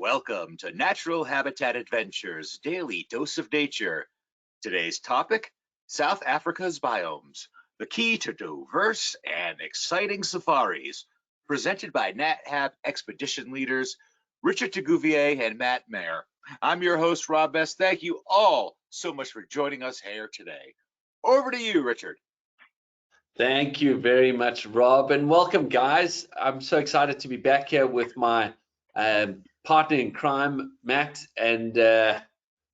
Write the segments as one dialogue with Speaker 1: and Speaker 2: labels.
Speaker 1: Welcome to Natural Habitat Adventures, Daily Dose of Nature. Today's topic, South Africa's biomes, the key to diverse and exciting safaris, presented by NatHab expedition leaders, Richard Gouveia and Matt Meyer. I'm your host, Rob Best. Thank you all so much for joining us here today. Over to you, Richard.
Speaker 2: Thank you very much, Rob, and welcome, guys. I'm so excited to be back here with my partner in crime, Matt, and we're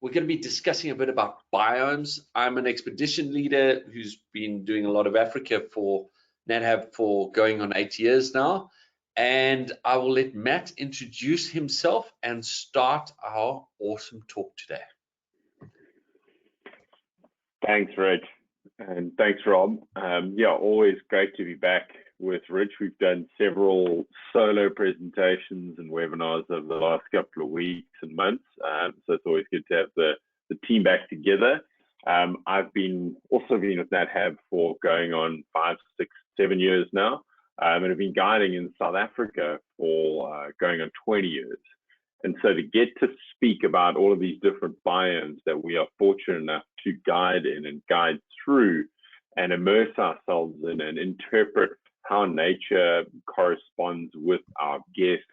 Speaker 2: going to be discussing a bit about biomes. I'm an expedition leader who's been doing a lot of Africa for NatHab for going on 8 years now, and I will let Matt introduce himself and start our awesome talk today.
Speaker 3: Thanks, Rich, and thanks, Rob. Yeah, always great to be back with Rich. We've done several solo presentations and webinars over the last couple of weeks and months, so it's always good to have the team back together. I've also been with NatHab for going on 5, 6, 7 years now, and I've been guiding in South Africa for going on 20 years. And so to get to speak about all of these different biomes that we are fortunate enough to guide in and guide through and immerse ourselves in and interpret how nature corresponds with our guests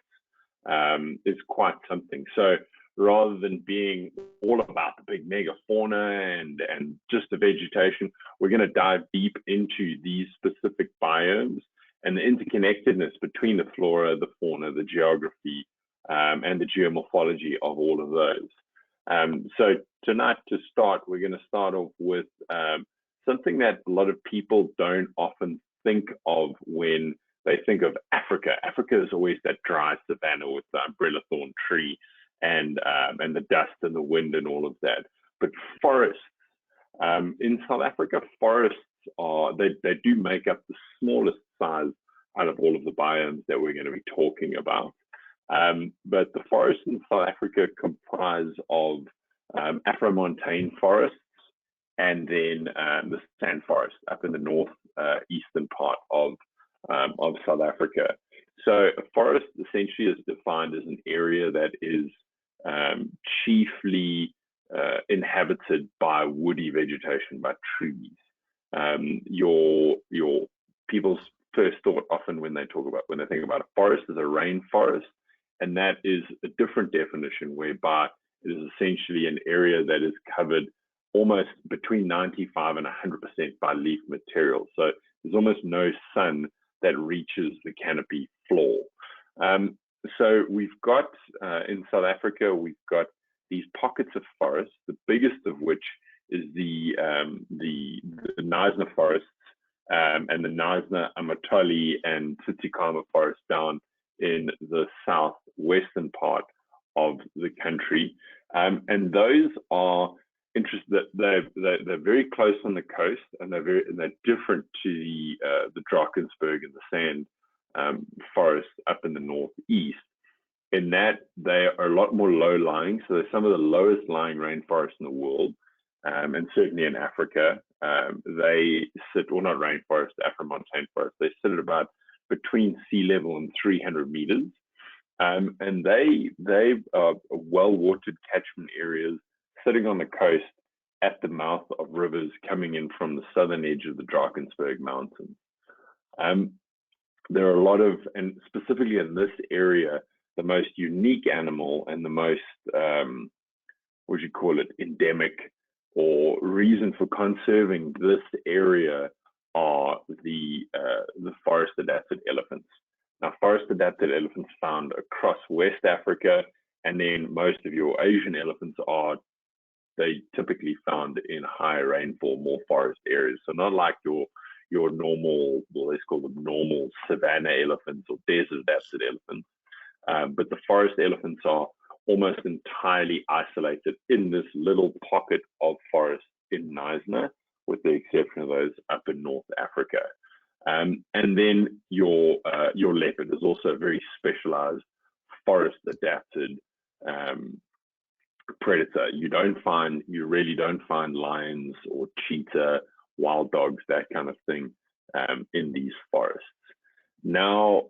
Speaker 3: is quite something. So rather than being all about the big megafauna and just the vegetation, we're going to dive deep into these specific biomes and the interconnectedness between the flora, the fauna, the geography, and the geomorphology of all of those. So tonight, to start, we're going to start off with something that a lot of people don't often think of when they think of Africa. Africa is always that dry savanna with the umbrella thorn tree and the dust and the wind and all of that. But forests, in South Africa, forests they do make up the smallest size out of all of the biomes that we're going to be talking about. But the forests in South Africa comprise of Afro-montane forests and then the sand forest up in the north eastern part of South Africa. So a forest essentially is defined as an area that is chiefly inhabited by woody vegetation, by trees. Your people's first thought often when they think about a forest is a rainforest, and that is a different definition whereby it is essentially an area that is covered almost between 95 and 100% by leaf material. So there's almost no sun that reaches the canopy floor. So we've got, in South Africa, we've got these pockets of forests, the biggest of which is the Knysna forests and the Knysna, Amatoli, and Tsitsikamma forest down in the southwestern part of the country. And those are interesting. They're very close on the coast, and they're different to the Drakensberg and the sand forests up in the northeast, in that they are a lot more low-lying. So they're some of the lowest lying rainforests in the world, and certainly in Africa. They sit, or not rainforest, Afro-montane forest. They sit at about between sea level and 300 meters, and they are well-watered catchment areas sitting on the coast at the mouth of rivers coming in from the southern edge of the Drakensberg Mountains. There are a lot of, and specifically in this area, the most unique animal and the most, endemic, or reason for conserving this area are the forest-adapted elephants. Now, forest-adapted elephants found across West Africa, and then most of your Asian elephants they typically found in high rainfall, more forest areas. So not like your normal, well, let's call them normal savanna elephants or desert-adapted elephants, but the forest elephants are almost entirely isolated in this little pocket of forest in Knysna, with the exception of those up in North Africa. And then your leopard is also a very specialized forest-adapted predator. You really don't find lions or cheetah, wild dogs, that kind of thing in these forests. Now,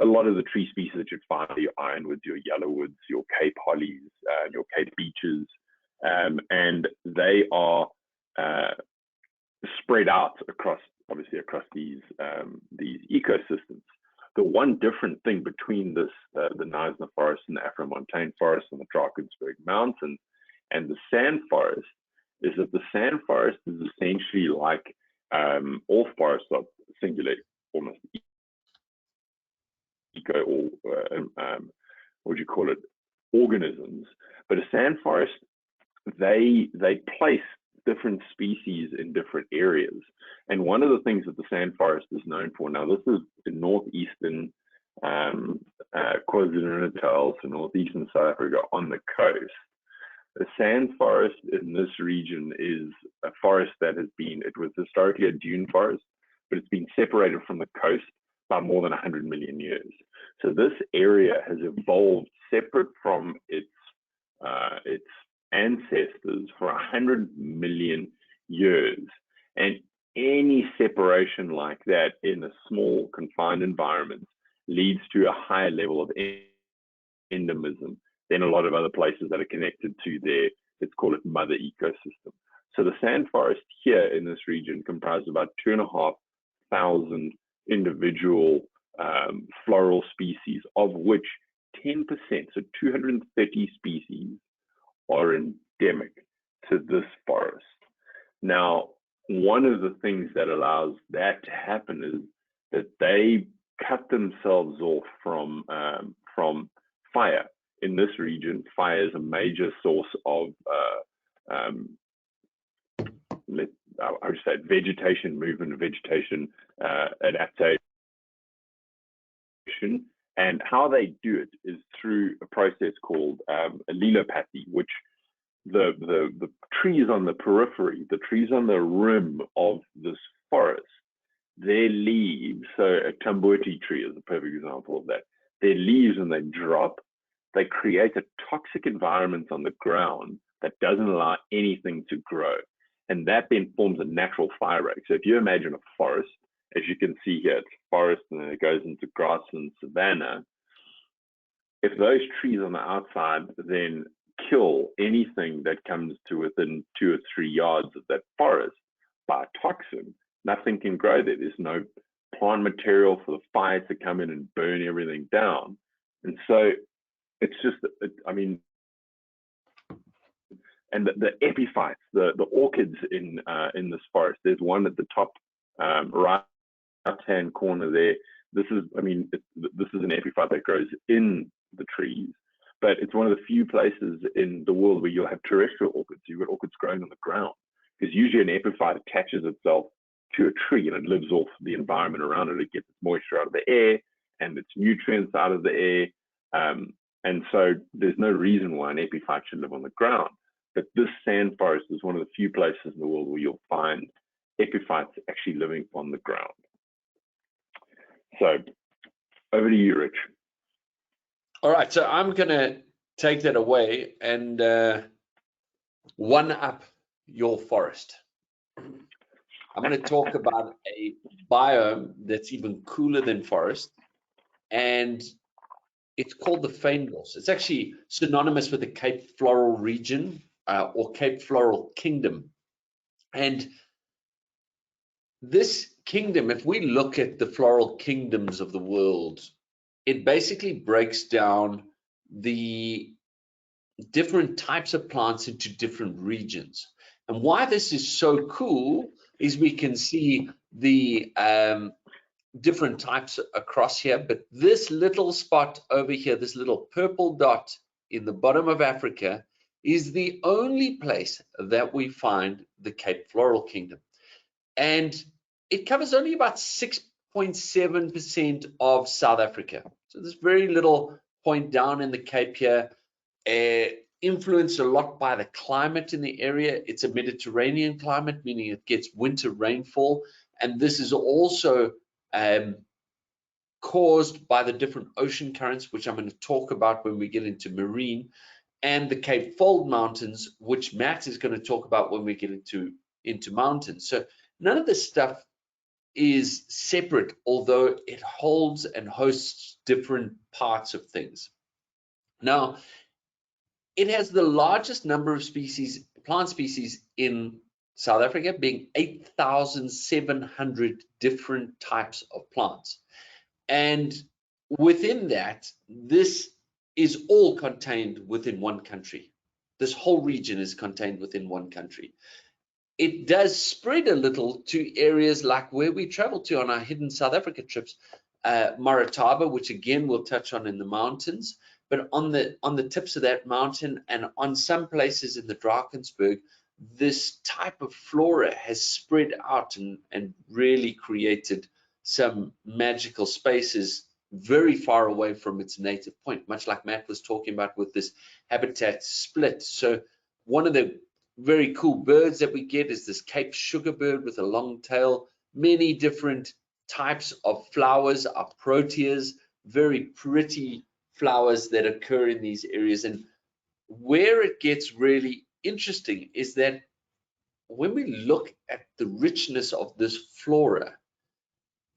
Speaker 3: a lot of the tree species that you'd find are your ironwoods, your yellowwoods, your Cape hollies, your Cape beeches, and they are spread out across these ecosystems. The one different thing between this, the Knysna forest and the Afro-Montane forest and the Drakensberg mountains and the sand forest is that the sand forest is essentially like all forests are singular, almost eco, or what do you call it, organisms. But a sand forest, they place different species in different areas. And one of the things that the sand forest is known for, now this is in northeastern Kwa-Zulu, Natal, so northeastern South Africa on the coast. The sand forest in this region is a forest that it was historically a dune forest, but it's been separated from the coast by more than 100 million years. So this area has evolved separate from its ancestors for 100 million years. And any separation like that in a small confined environment leads to a higher level of endemism than a lot of other places that are connected to their, let's call it, mother ecosystem. So the sand forest here in this region comprises about 2,500 individual floral species, of which 10%, so 230 species, are endemic to this forest. Now, one of the things that allows that to happen is that they cut themselves off from fire. In this region, fire is a major source of I would say vegetation movement, vegetation adaptation. And how they do it is through a process called allelopathy, which the trees on the periphery, the trees on the rim of this forest, their leaves, so a tambuti tree is a perfect example of that, their leaves, when they drop, they create a toxic environment on the ground that doesn't allow anything to grow. And that then forms a natural fire rake. So if you imagine a forest, as you can see here, it's forest and then it goes into grass and savanna. If those trees on the outside then kill anything that comes to within 2 or 3 yards of that forest by a toxin, nothing can grow there. There's no plant material for the fire to come in and burn everything down. And so it's just, and the epiphytes, the orchids in this forest, there's one at the top right-hand corner there. This is an epiphyte that grows in the trees, but it's one of the few places in the world where you'll have terrestrial orchids. You've got orchids growing on the ground, because usually an epiphyte attaches itself to a tree and it lives off the environment around it. It gets its moisture out of the air and its nutrients out of the air. And so there's no reason why an epiphyte should live on the ground. But this sand forest is one of the few places in the world where you'll find epiphytes actually living on the ground. So over to you, Rich.
Speaker 2: All right, so I'm going to take that away and one up your forest. I'm going to talk about a biome that's even cooler than forest, and it's called the Fynbos. It's actually synonymous with the Cape Floral region or Cape Floral Kingdom. And this kingdom, if we look at the floral kingdoms of the world, it basically breaks down the different types of plants into different regions. And why this is so cool is we can see the different types across here, but this little spot over here, this little purple dot in the bottom of Africa, is the only place that we find the Cape Floral Kingdom. And it covers only about 6.7% of South Africa. So there's very little point down in the Cape here, influenced a lot by the climate in the area. It's a Mediterranean climate, meaning it gets winter rainfall. And this is also caused by the different ocean currents, which I'm going to talk about when we get into marine, and the Cape Fold Mountains, which Matt is going to talk about when we get into mountains. So none of this stuff is separate, although it holds and hosts different parts of things. Now, it has the largest number of species, plant species in South Africa, being 8,700 different types of plants. And within that, this is all contained within one country. This whole region is contained within one country. It does spread a little to areas like where we travel to on our hidden South Africa trips, Marataba, which again we'll touch on in the mountains, but on the tips of that mountain and on some places in the Drakensberg, this type of flora has spread out and really created some magical spaces very far away from its native point, much like Matt was talking about with this habitat split. So one of the very cool birds that we get is this Cape sugarbird with a long tail. Many different types of flowers are proteas, very pretty flowers that occur in these areas. And where it gets really interesting is that when we look at the richness of this flora,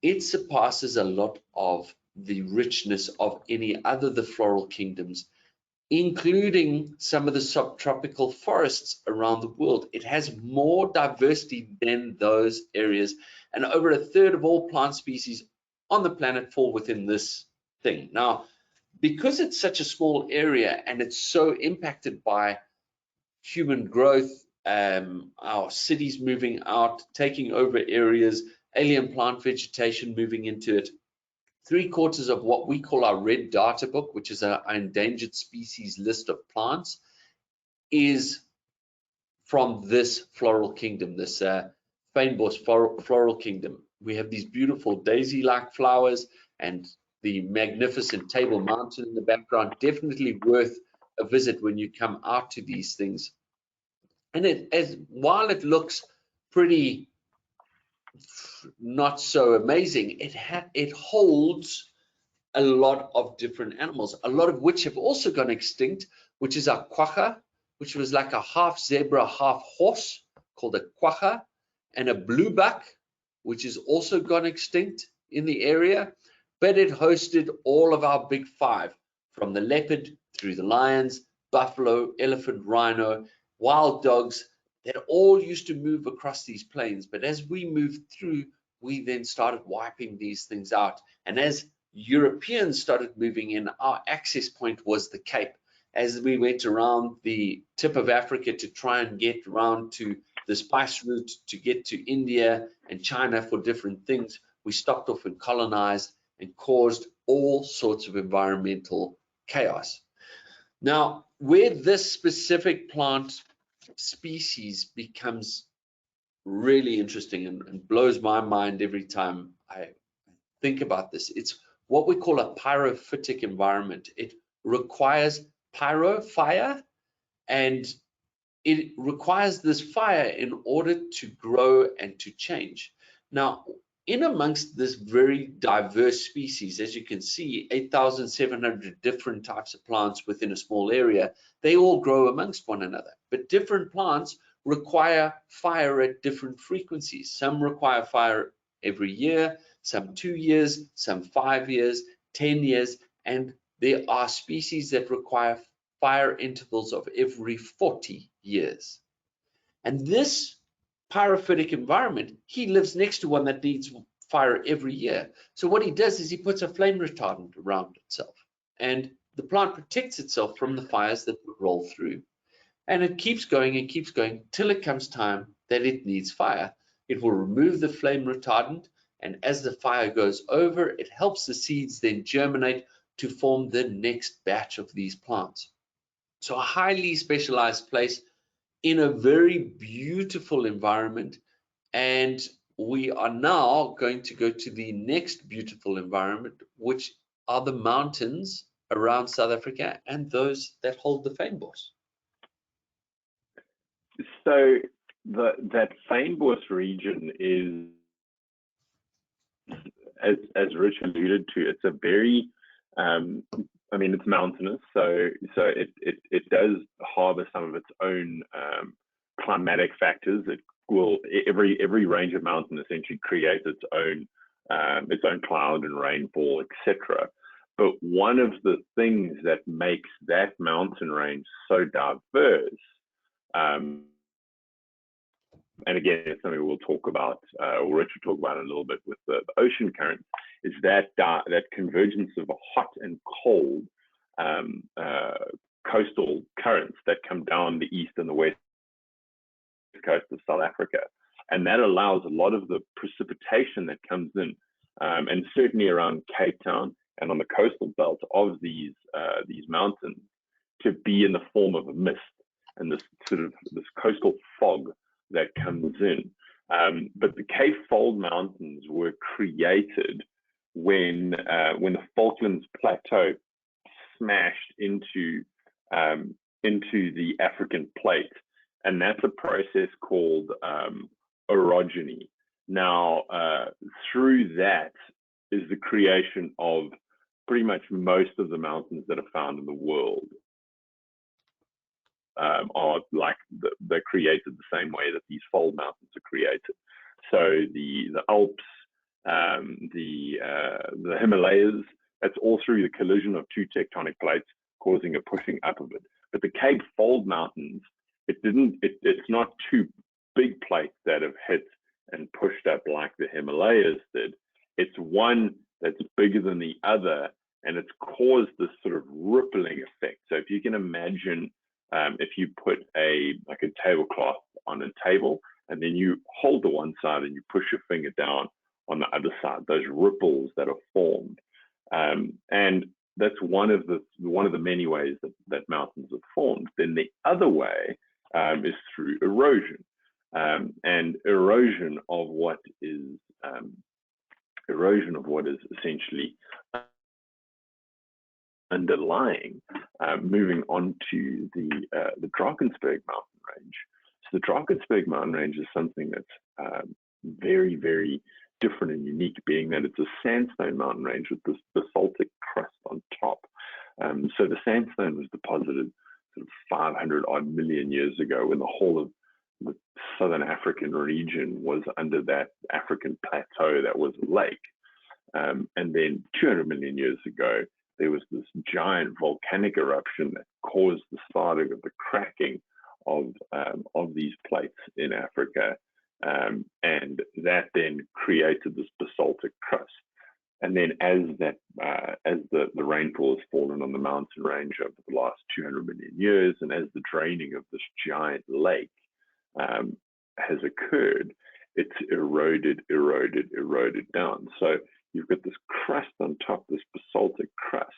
Speaker 2: it surpasses a lot of the richness of any other of the floral kingdoms, including some of the subtropical forests around the world. It has more diversity than those areas, and over a third of all plant species on the planet fall within this thing. Now, because it's such a small area and it's so impacted by human growth, our cities moving out, taking over areas, alien plant vegetation moving into it, 3/4 of what we call our red data book, which is our endangered species list of plants, is from this floral kingdom, this Fynbos floral kingdom. We have these beautiful daisy-like flowers and the magnificent Table Mountain in the background. Definitely worth a visit when you come out to these things. And while it looks pretty not so amazing, it holds a lot of different animals, a lot of which have also gone extinct, which is our quagga, which was like a half zebra, half horse, called a quagga, and a bluebuck, which is also gone extinct in the area. But it hosted all of our big five, from the leopard through the lions, buffalo, elephant, rhino, wild dogs, that all used to move across these plains. But as we moved through, we then started wiping these things out. And as Europeans started moving in, our access point was the Cape. As we went around the tip of Africa to try and get around to the spice route to get to India and China for different things, we stopped off and colonized and caused all sorts of environmental chaos. Now, where this specific plant species becomes really interesting and blows my mind every time I think about this, it's what we call a pyrophytic environment. It requires fire, and it requires this fire in order to grow and to change. Now, in amongst this very diverse species, as you can see, 8,700 different types of plants within a small area, they all grow amongst one another. But different plants require fire at different frequencies. Some require fire every year, some 2 years, some 5 years, 10 years, and there are species that require fire intervals of every 40 years. And this pyrophytic environment, he lives next to one that needs fire every year. So what he does is he puts a flame retardant around itself, and the plant protects itself from the fires that roll through. And it keeps going till it comes time that it needs fire. It will remove the flame retardant, and as the fire goes over, it helps the seeds then germinate to form the next batch of these plants. So a highly specialized place in a very beautiful environment. And we are now going to go to the next beautiful environment, which are the mountains around South Africa and those that hold the Fynbos.
Speaker 3: So that Fynbos region is, as Rich alluded to, it's a very, I mean, it's mountainous, so it does harbor some of its own climatic factors. every range of mountain essentially creates its own cloud and rainfall, etc. But one of the things that makes that mountain range so diverse, and again, it's something we'll talk about, or Rich will talk about in a little bit with the ocean currents, is that convergence of hot and cold coastal currents that come down the east and the west coast of South Africa. And that allows a lot of the precipitation that comes in, and certainly around Cape Town and on the coastal belt of these mountains, to be in the form of a mist and this coastal fog that comes in. But the Cape Fold Mountains were created when the Falklands Plateau smashed into the African plate, and that's a process called orogeny. Now, through that is the creation of pretty much most of the mountains that are found in the world. Are like they're created the same way that these fold mountains are created. So the Alps, the Himalayas, that's all through the collision of two tectonic plates causing a pushing up of it. But the Cape Fold Mountains, it's not two big plates that have hit and pushed up like the Himalayas did. It's one that's bigger than the other, and it's caused this sort of rippling effect. So if you can imagine, if you put a tablecloth on a table and then you hold the one side and you push your finger down on the other side, those ripples that are formed, and that's one of the many ways that mountains are formed. Then the other way is through erosion, and erosion of what is essentially underlying, moving on to the Drakensberg mountain range. So the Drakensberg mountain range is something that's very, very different and unique, being that it's a sandstone mountain range with this basaltic crust on top. So the sandstone was deposited sort of 500 odd million years ago, when the whole of the southern African region was under that African plateau that was a lake. And then 200 million years ago, there was this giant volcanic eruption that caused the starting of the cracking of these plates in Africa, and that then created this basaltic crust. And then as the rainfall has fallen on the mountain range over the last 200 million years, and as the draining of this giant lake has occurred, it's eroded down. So you've got this crust on top, this basaltic crust,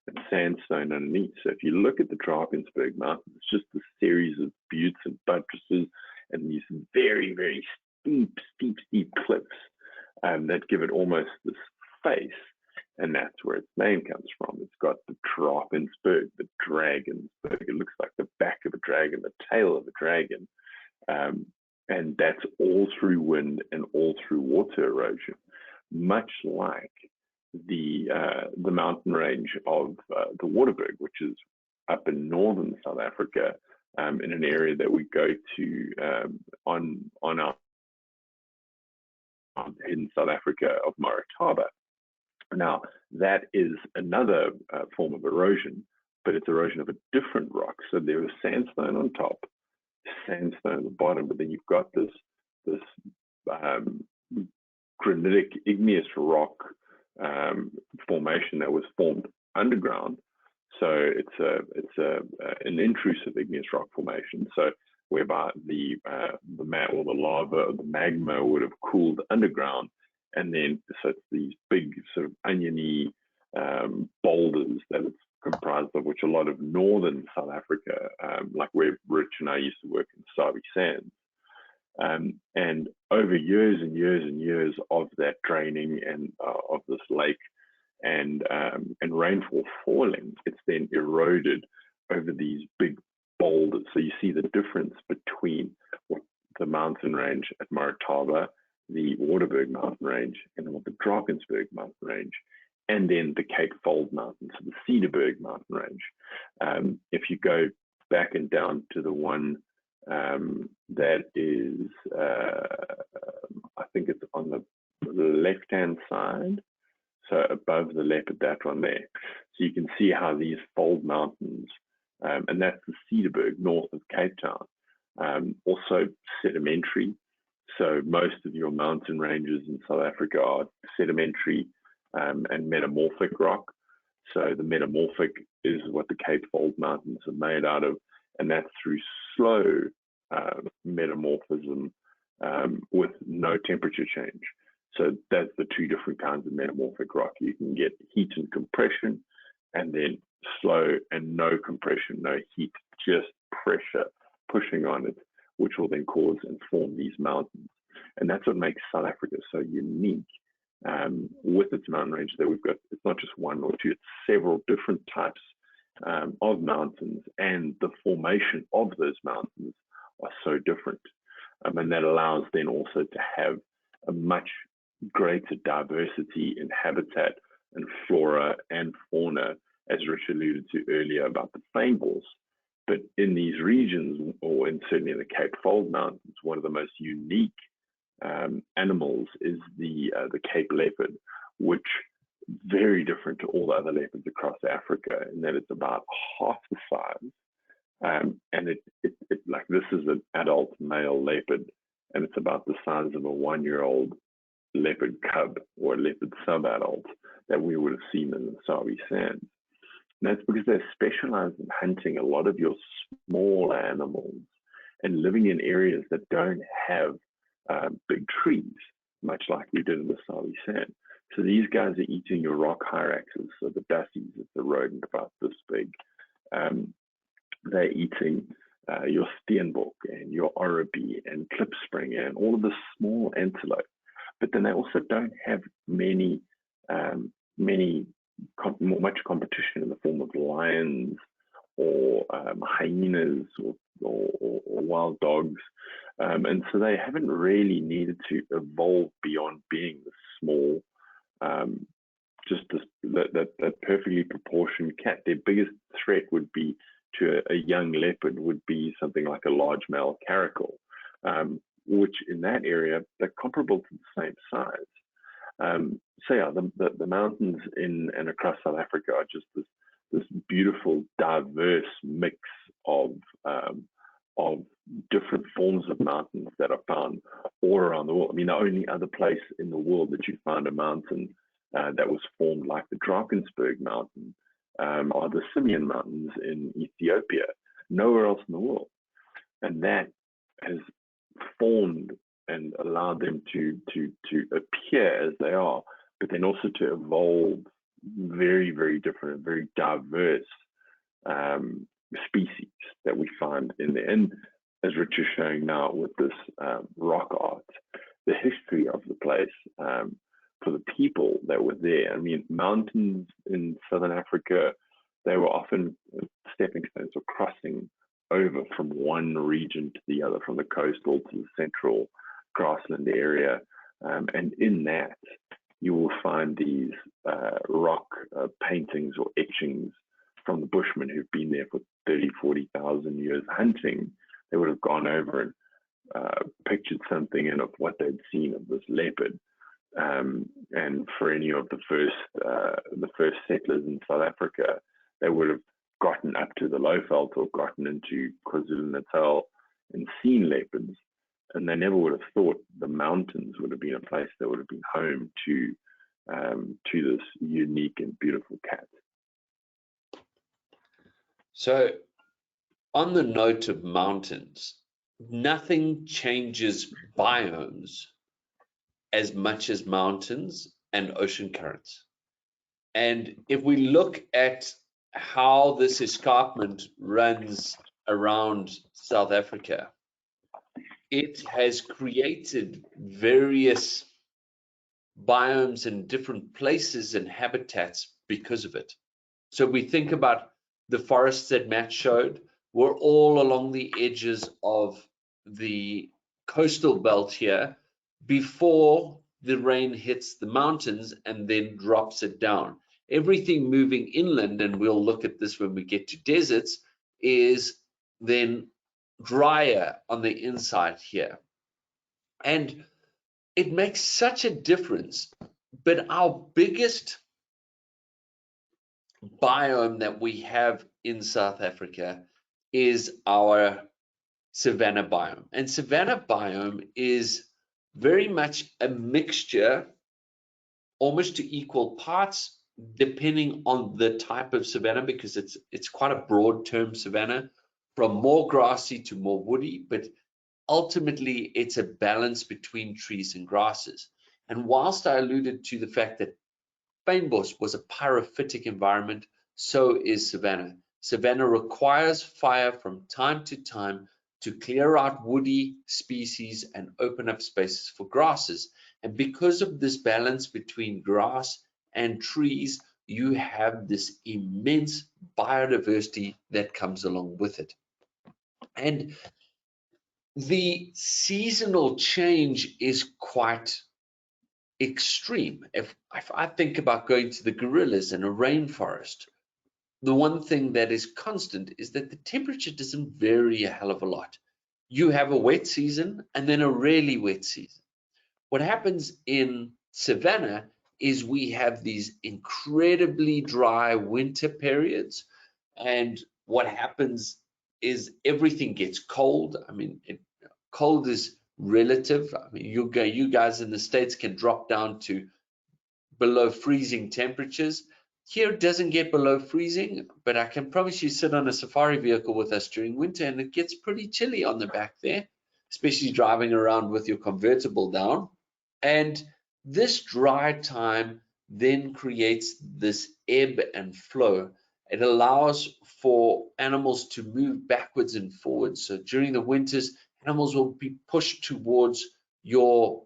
Speaker 3: and sandstone underneath. So if you look at the Drakensberg Mountain, it's just a series of buttes and buttresses and these very, very steep cliffs that give it almost this face. And that's where its name comes from. It's got the Drakensberg, the Dragonsburg. It looks like the back of a dragon, the tail of a dragon. And that's all through wind and all through water erosion, much like the mountain range of the Waterberg, which is up in northern South Africa, in an area that we go to on our in South Africa of Marataba. Now, that is another form of erosion, but it's erosion of a different rock. So there is sandstone on top, sandstone at the bottom, but then you've got this granitic igneous rock formation that was formed underground. So it's an intrusive igneous rock formation. So whereby the lava or the magma would have cooled underground, and then so it's these big sort of oniony boulders that it's comprised of, which a lot of northern South Africa, like where Rich and I used to work in Sabi Sands, and over years and years and years of that draining and of this lake and rainfall falling, it's then eroded over these big boulders. So you see the difference between what the mountain range at Marataba, the Waterberg mountain range, and what the Drakensberg mountain range, and then the Cape Fold Mountains, so the Cedarburg mountain range. If you go back and down to the one that is, I think it's on the left-hand side, so above the Leopard, that one there. So you can see how these fold mountains, and that's the Cederberg north of Cape Town, also sedimentary. So most of your mountain ranges in South Africa are sedimentary and metamorphic rock. So the metamorphic is what the Cape Fold Mountains are made out of, and that's through slow metamorphism with no temperature change. So that's the two different kinds of metamorphic rock. You can get heat and compression, and then slow and no compression, no heat, just pressure pushing on it, which will then cause and form these mountains. And that's what makes South Africa so unique with its mountain range, that we've got, it's not just one or two, it's several different types of mountains, and the formation of those mountains are so different. And that allows then also to have a much greater diversity in habitat and flora and fauna, as Rich alluded to earlier about the Fynbos. But in these regions, or certainly in the Cape Fold Mountains, one of the most unique animals is the Cape leopard, which very different to all the other leopards across Africa, in that it's about half the size. And it like, this is an adult male leopard, and it's about the size of a 1-year-old leopard cub or leopard sub-adult that we would have seen in the Sabi Sands. And that's because they're specialized in hunting a lot of your small animals and living in areas that don't have big trees, much like we did in the Sabi Sand. So these guys are eating your rock hyraxes, so the dassies, it's a rodent about this big. They're eating your steenbok and your oribi and klipspringer and all of the small antelope. But then they also don't have much competition in the form of lions or hyenas or wild dogs. And so they haven't really needed to evolve beyond being the small, that perfectly proportioned cat. Their biggest threat would be to a young leopard would be something like a large male caracal, which in that area, they're comparable to the same size. So yeah, the mountains in and across South Africa are just this beautiful, diverse mix of different forms of mountains that are found all around the world. I mean, the only other place in the world that you find a mountain that was formed like the Drakensberg mountain are the Simeon Mountains in Ethiopia. Nowhere else in the world. And that has formed and allowed them to appear as they are, but then also to evolve very, very different and very diverse species that we find in there. And as Rich is showing now with this rock art, the history of the place for the people that were there. I mean, mountains in Southern Africa, they were often stepping stones or crossing over from one region to the other, from the coastal to the central grassland area. And in that, you will find these rock paintings or etchings from the Bushmen who've been there for 30, 40,000 years hunting. They would have gone over and pictured something in of what they'd seen of this leopard. And for any of the first settlers in South Africa, they would have gotten up to the Lowveld or gotten into Kwa-Zulu Natal and seen leopards, and they never would have thought the mountains would have been a place that would have been home to this unique and beautiful cat.
Speaker 2: So, on the note of mountains, nothing changes biomes as much as mountains and ocean currents. And if we look at how this escarpment runs around South Africa, it has created various biomes in different places and habitats because of it. So we think about the forests that Matt showed were all along the edges of the coastal belt here before the rain hits the mountains and then drops it down. Everything moving inland, and we'll look at this when we get to deserts, is then drier on the inside here. And it makes such a difference. But our biggest biome that we have in South Africa is our savanna biome. And savanna biome is very much a mixture, almost to equal parts, depending on the type of savanna, because it's quite a broad term, savanna, from more grassy to more woody, but ultimately it's a balance between trees and grasses. And whilst I alluded to the fact that Fynbos was a pyrophytic environment, so is savanna. Savanna requires fire from time to time to clear out woody species and open up spaces for grasses. And because of this balance between grass and trees, you have this immense biodiversity that comes along with it. And the seasonal change is quite extreme. If I think about going to the gorillas in a rainforest, the one thing that is constant is that the temperature doesn't vary a hell of a lot. You have a wet season and then a really wet season. What happens in savanna is we have these incredibly dry winter periods, and what happens is everything gets cold. I mean, cold is relative. I mean, you guys in the States can drop down to below freezing temperatures. Here it doesn't get below freezing, but I can promise you sit on a safari vehicle with us during winter and it gets pretty chilly on the back there, especially driving around with your convertible down. And this dry time then creates this ebb and flow. It allows for animals to move backwards and forwards. So during the winters, animals will be pushed towards your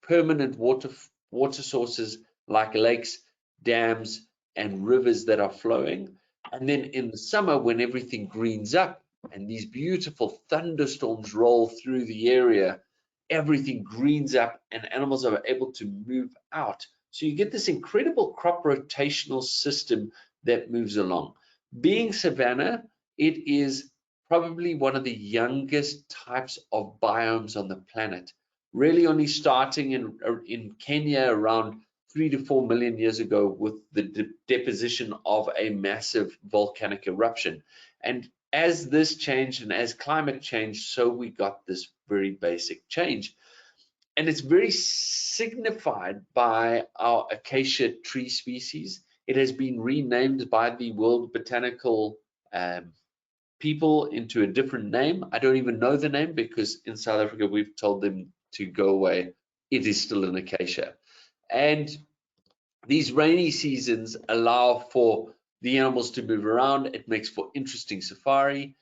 Speaker 2: permanent water sources like lakes, dams, and rivers that are flowing. And then in the summer, when everything greens up and these beautiful thunderstorms roll through the area, everything greens up and animals are able to move out. So you get this incredible crop rotational system that moves along. Being savanna, it is probably one of the youngest types of biomes on the planet, really only starting in Kenya around 3 to 4 million years ago with the deposition of a massive volcanic eruption. And as this changed and as climate changed, so we got this very basic change. And it's very signified by our acacia tree species. It has been renamed by the World Botanical people into a different name. I don't even know the name because in South Africa we've told them to go away. It is still an acacia. And these rainy seasons allow for the animals to move around. It makes for interesting safari.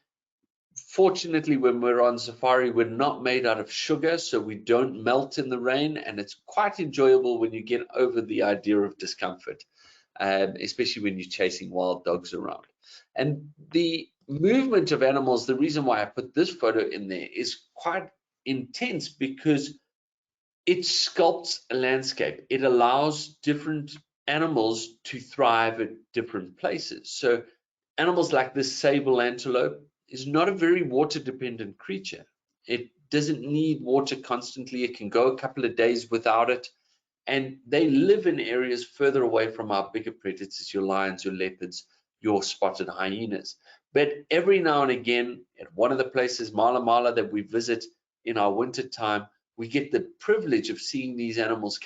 Speaker 2: Fortunately, when we're on safari, we're not made out of sugar, so we don't melt in the rain, and it's quite enjoyable when you get over the idea of discomfort, especially when you're chasing wild dogs around. And the movement of animals, the reason why I put this photo in there is quite intense because it sculpts a landscape. It allows different animals to thrive at different places. So animals like this sable antelope is not a very water dependent creature. It doesn't need water constantly. It can go a couple of days without it. And they live in areas further away from our bigger predators, your lions, your leopards, your spotted hyenas. But every now and again, at one of the places, Mala Mala, that we visit in our winter time, we get the privilege of seeing these animals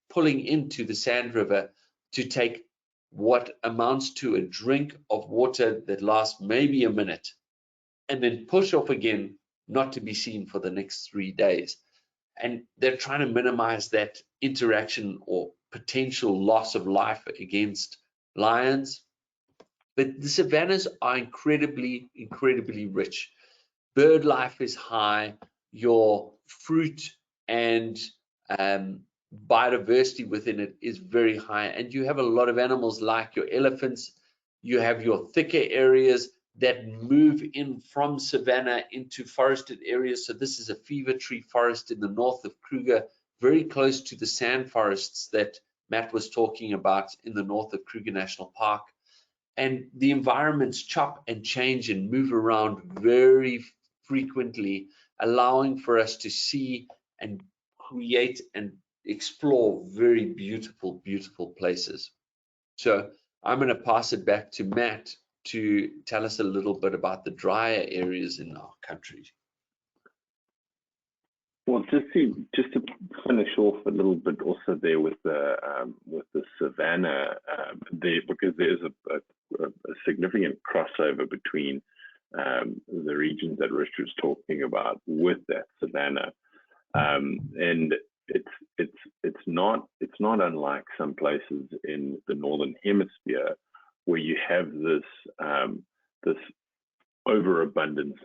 Speaker 2: pulling into the Sand River to take what amounts to a drink of water that lasts maybe a minute, and then push off again, not to be seen for the next 3 days. And they're trying to minimize that interaction or potential loss of life against lions. But the savannas are incredibly, incredibly rich. Bird life is high. Your fruit and biodiversity within it is very high. And you have a lot of animals like your elephants. You have your thicker areas that move in from savanna into forested areas. So this is a fever tree forest in the north of Kruger, very close to the sand forests that Matt was talking about in the north of Kruger National Park. And the environments chop and change and move around very frequently, allowing for us to see and create and explore very beautiful, beautiful places. So I'm going to pass it back to Matt to tell us a little bit about the drier areas in our country.
Speaker 3: Well, just to finish off a little bit also there with the savanna, because there's a significant crossover between the regions that Rich was talking about with that savanna, and it's not unlike some places in the northern hemisphere where you have this overabundance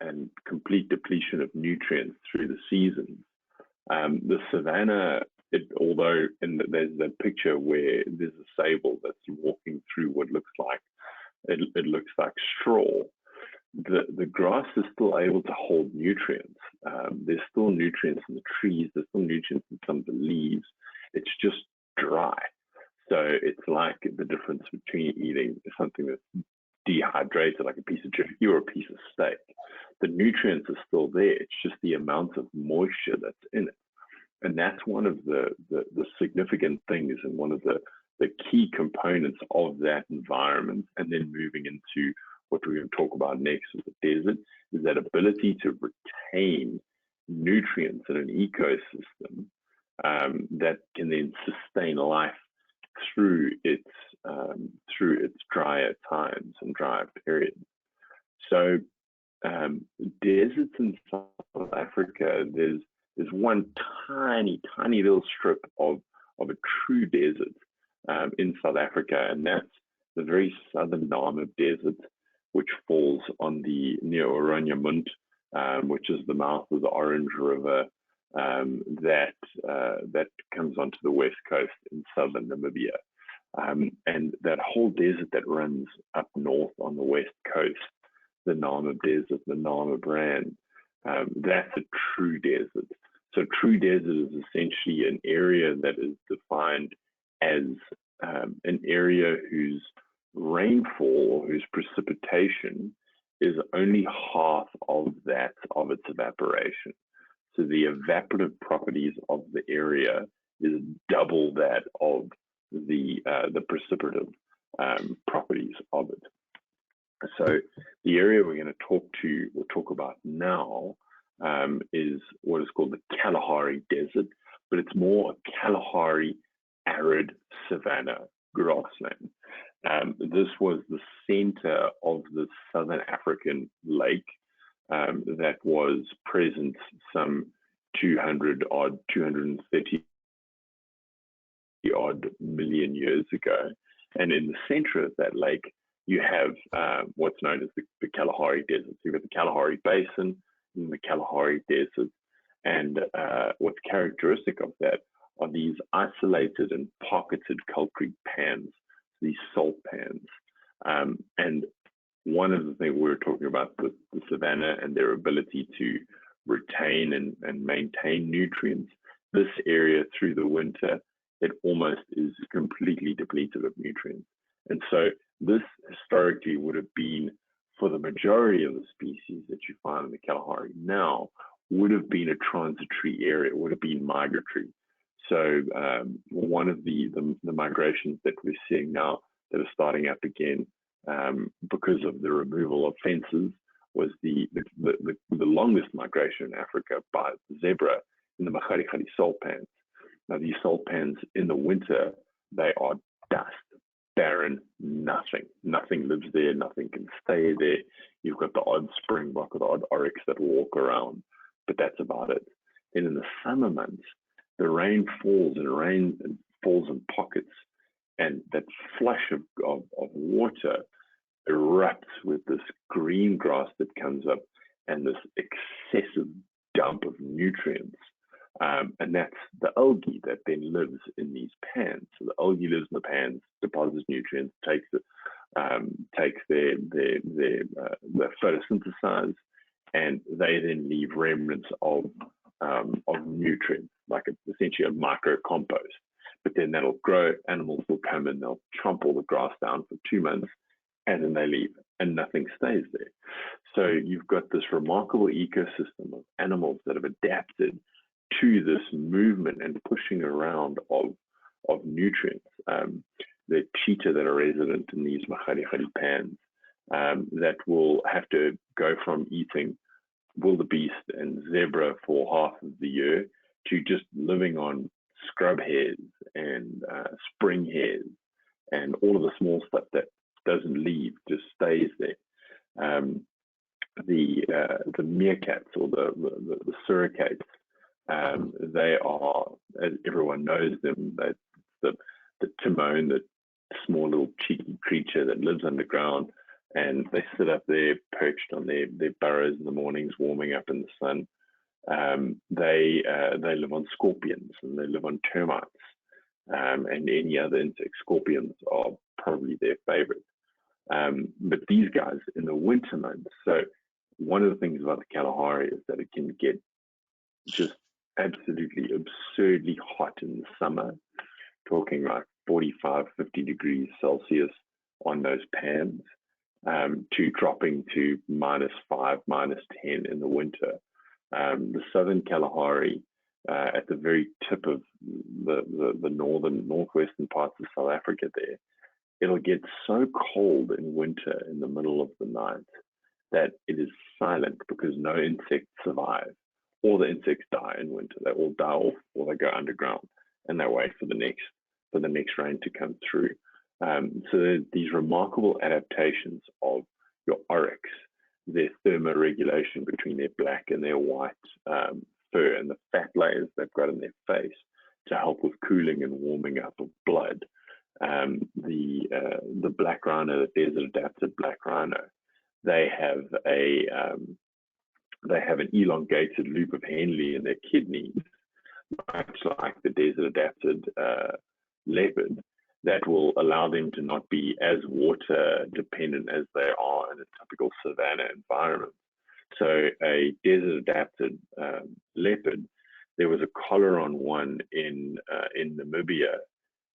Speaker 3: and complete depletion of nutrients through the seasons. The savanna, although there's that picture where there's a sable that's walking through what looks like it looks like straw, the grass is still able to hold nutrients. There's still nutrients in the trees, there's still nutrients in some of the leaves. It's just dry. So it's like the difference between eating something that's dehydrated, like a piece of jerky or a piece of steak. The nutrients are still there. It's just the amount of moisture that's in it. And that's one of the significant things and one of the key components of that environment. And then moving into what we're going to talk about next with the desert is that ability to retain nutrients in an ecosystem that can then sustain life through its drier times and drier periods. So deserts in South Africa, there's one tiny little strip of a true desert in South Africa, and that's the very southern Namib Desert, which falls on the near Oranje, which is the mouth of the Orange River that comes onto the west coast in southern Namibia. And that whole desert that runs up north on the west coast, the Namib Desert, the Namib Rand, that's a true desert. So true desert is essentially an area that is defined as an area whose rainfall or whose precipitation is only half of that of its evaporation. So the evaporative properties of the area is double that of the precipitative properties of it. So the area we're going to talk about now is what is called the Kalahari Desert, but it's more a Kalahari arid savanna grassland. This was the center of the Southern African lake that was present some 230 odd million years ago. And in the center of that lake, you have what's known as the Kalahari Desert. So you've got the Kalahari Basin and the Kalahari Desert. And what's characteristic of that are these isolated and pocketed calcrete pans, these salt pans. And one of the things we were talking about with the savanna and their ability to retain and maintain nutrients, this area through the winter, it almost is completely depleted of nutrients. And so this historically would have been, for the majority of the species that you find in the Kalahari now, would have been a transitory area, would have been migratory. So one of the migrations that we're seeing now that are starting up again because of the removal of fences was the longest migration in Africa by zebra in the Makharikari salt pans. Now these salt pans in the winter, they are dust, barren, nothing lives there, nothing can stay there. You've got the odd springbok or the odd oryx that walk around, but that's about it. Then in the summer months, the rain falls and falls in pockets, and that flush of water erupts with this green grass that comes up and this excessive dump of nutrients. And that's the algae that then lives in these pans. So the algae lives in the pans, deposits nutrients, takes their photosynthesize, and they then leave remnants of nutrients, like essentially a micro compost. But then that'll grow, animals will come and they'll chomp all the grass down for 2 months, and then they leave, and nothing stays there. So you've got this remarkable ecosystem of animals that have adapted to this movement and pushing around of nutrients. The cheetah that are resident in these mahari pans that will have to go from eating wildebeest and zebra for half of the year to just living on scrub hares and spring hares and all of the small stuff that doesn't leave, just stays there. The meerkats or the suricates, they are, as everyone knows them, the timon, the small little cheeky creature that lives underground, and they sit up there perched on their burrows in the mornings, warming up in the sun. They live on scorpions and they live on termites and any other insects. Scorpions are probably their favorite. But these guys in the winter months, so one of the things about the Kalahari is that it can get just absolutely absurdly hot in the summer, talking like 45, 50 degrees Celsius on those pans, to dropping to -5, -10 in the winter. The southern Kalahari, at the very tip of the northwestern parts of South Africa there, it'll get so cold in winter in the middle of the night that it is silent because no insects survive. All the insects die in winter. They all die off or they go underground and they wait for the next rain to come through. So there's these remarkable adaptations of your oryx, their thermoregulation between their black and their white fur and the fat layers they've got in their face to help with cooling and warming up of blood. The black rhino, the desert adapted black rhino, they have an elongated loop of Henle in their kidneys, much like the desert adapted leopard, that will allow them to not be as water dependent as they are in a typical savanna environment. So a desert adapted leopard, there was a collar on one in Namibia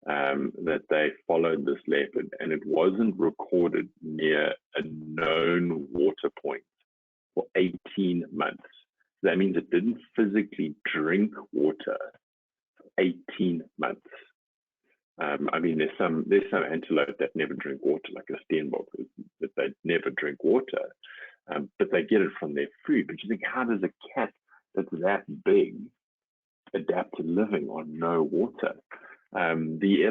Speaker 3: that they followed this leopard, and it wasn't recorded near a known water point for 18 months. So that means it didn't physically drink water for 18 months. I mean, there's some antelope that never drink water, like a steenbok, that they never drink water, but they get it from their food. But you think, how does a cat that's that big adapt to living on no water? The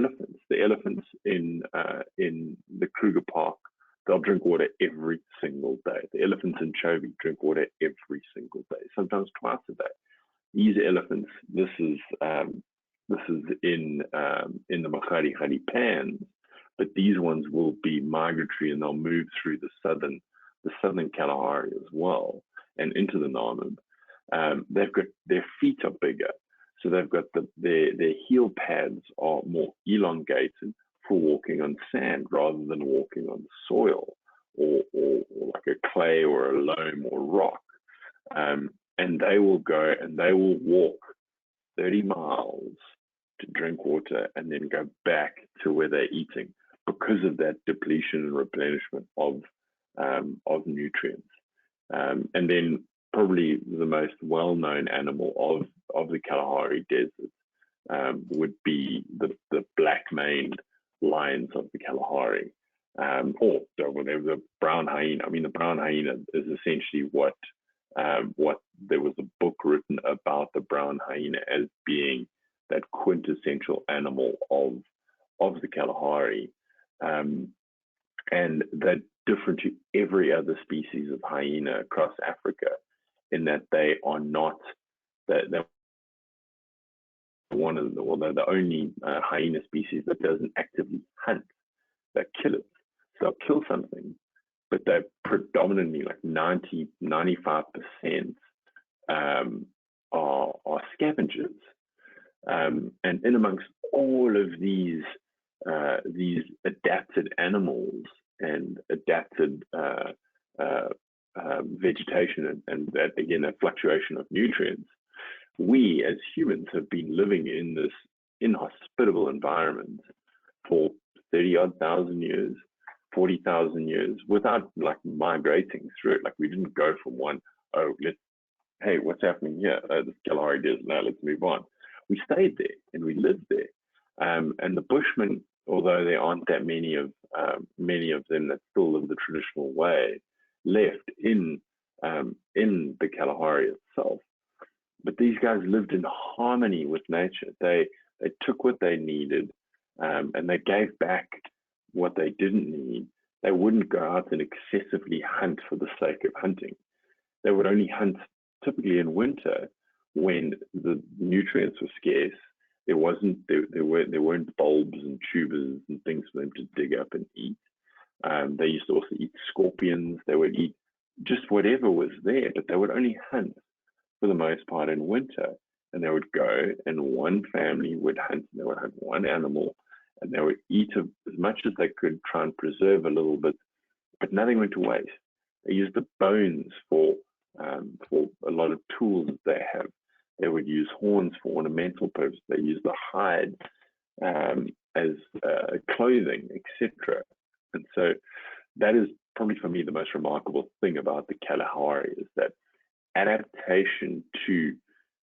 Speaker 3: elephants in the Kruger Park, they'll drink water every single day. The elephants in Chobe drink water every single day, sometimes twice a day. These elephants, this is in the mahari pans, but these ones will be migratory and they'll move through the southern Kalahari as well and into the Namib. They've got, their feet are bigger, so they've got their heel pads are more elongated for walking on sand rather than walking on soil or like a clay or a loam or rock. And they will go and they will walk 30 miles to drink water and then go back to where they're eating because of that depletion and replenishment of nutrients. And then probably the most well-known animal of the Kalahari Desert would be the black-maned lions of the Kalahari, or the brown hyena. I mean, the brown hyena is essentially what there was a book written about the brown hyena as being that quintessential animal of the Kalahari, and they're different to every other species of hyena across Africa in that they are not they're the only hyena species that doesn't actively hunt. They're killers. So they'll kill something, but they're predominantly like 95% are scavengers. And in amongst all of these adapted animals and adapted vegetation and that, again, that fluctuation of nutrients, we as humans have been living in this inhospitable environment for 30,000 years. 40,000 years without like migrating through it. Like we didn't go from one, oh, hey, what's happening here? This Kalahari Desert, now let's move on. We stayed there and we lived there. And the Bushmen, although there aren't that many of them that still live the traditional way, left in the Kalahari itself. But these guys lived in harmony with nature. They took what they needed, and they gave back what they didn't need. They wouldn't go out and excessively hunt for the sake of hunting. They would only hunt typically in winter when the nutrients were scarce. There weren't bulbs and tubers and things for them to dig up and eat. They used to also eat scorpions. They would eat just whatever was there, but they would only hunt for the most part in winter. And they would go, and one family would hunt. They would hunt one animal, and they would eat as much as they could, try and preserve a little bit, but nothing went to waste. They used the bones for a lot of tools that they have. They would use horns for ornamental purposes. They use the hide as clothing, etc. And so that is probably for me the most remarkable thing about the Kalahari, is that adaptation to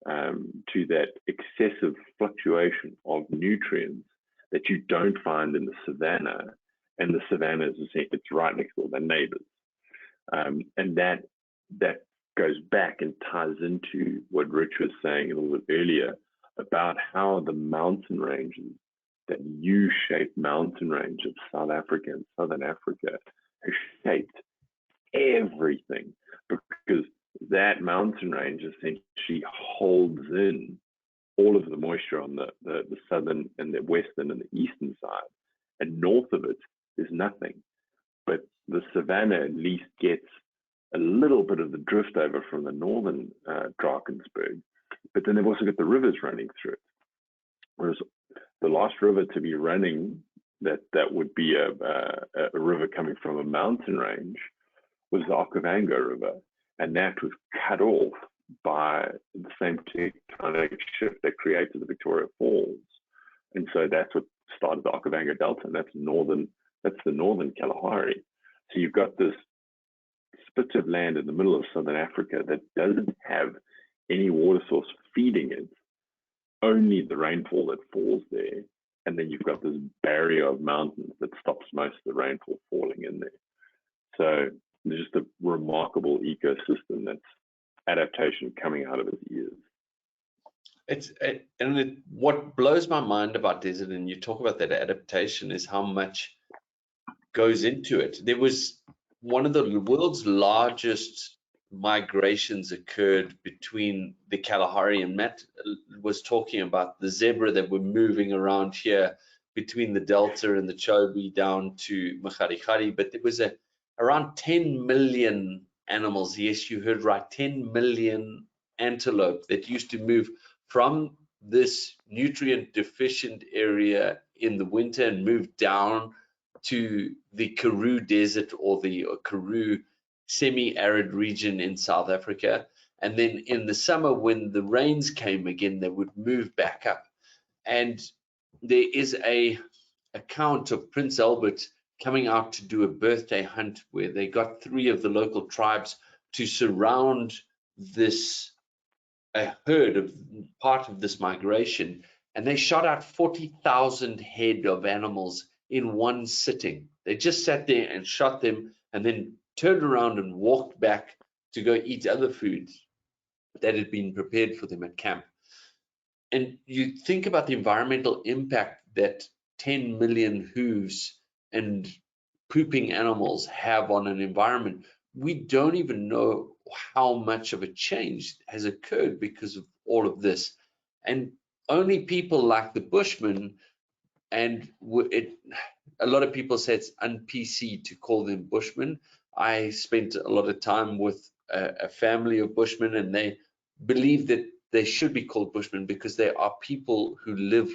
Speaker 3: that excessive fluctuation of nutrients that you don't find in the savannah. And the savannah is it's right next door, they're neighbors. And that goes back and ties into what Rich was saying a little bit earlier about how the mountain ranges, that U-shaped mountain range of South Africa and Southern Africa, has shaped everything, because that mountain range essentially holds in all of the moisture on the southern and the western and the eastern side, and north of it is nothing. But the savannah at least gets a little bit of the drift over from the northern Drakensberg, but then they've also got the rivers running through it. Whereas the last river to be running that would be a river coming from a mountain range was the Okavango River, and that was cut off by the same tectonic shift that created the Victoria Falls. And so that's what started the Okavango Delta, and that's the northern Kalahari. So you've got this spit of land in the middle of Southern Africa that doesn't have any water source feeding it, only the rainfall that falls there. And then you've got this barrier of mountains that stops most of the rainfall falling in there. So there's just a remarkable ecosystem that's adaptation coming out of its ears.
Speaker 2: What blows my mind about desert, and you talk about that adaptation, is how much goes into it. There was one of the world's largest migrations occurred between the Kalahari, and Matt was talking about the zebra that were moving around here between the Delta and the Chobe down to Machari, but there was around 10 million animals. Yes, you heard right, 10 million antelope that used to move from this nutrient deficient area in the winter and move down to the Karoo Desert or the Karoo semi-arid region in South Africa. And then in the summer, when the rains came again, they would move back up. And there is a account of Prince Albert coming out to do a birthday hunt where they got 3 of the local tribes to surround this herd of part of this migration, and they shot out 40,000 head of animals in one sitting. They just sat there and shot them, and then turned around and walked back to go eat other foods that had been prepared for them at camp. And you think about the environmental impact that 10 million hooves and pooping animals have on an environment. We don't even know how much of a change has occurred because of all of this. And only people like the Bushmen, and a lot of people say it's un-PC to call them Bushmen. I spent a lot of time with a family of Bushmen, and they believe that they should be called Bushmen because they are people who live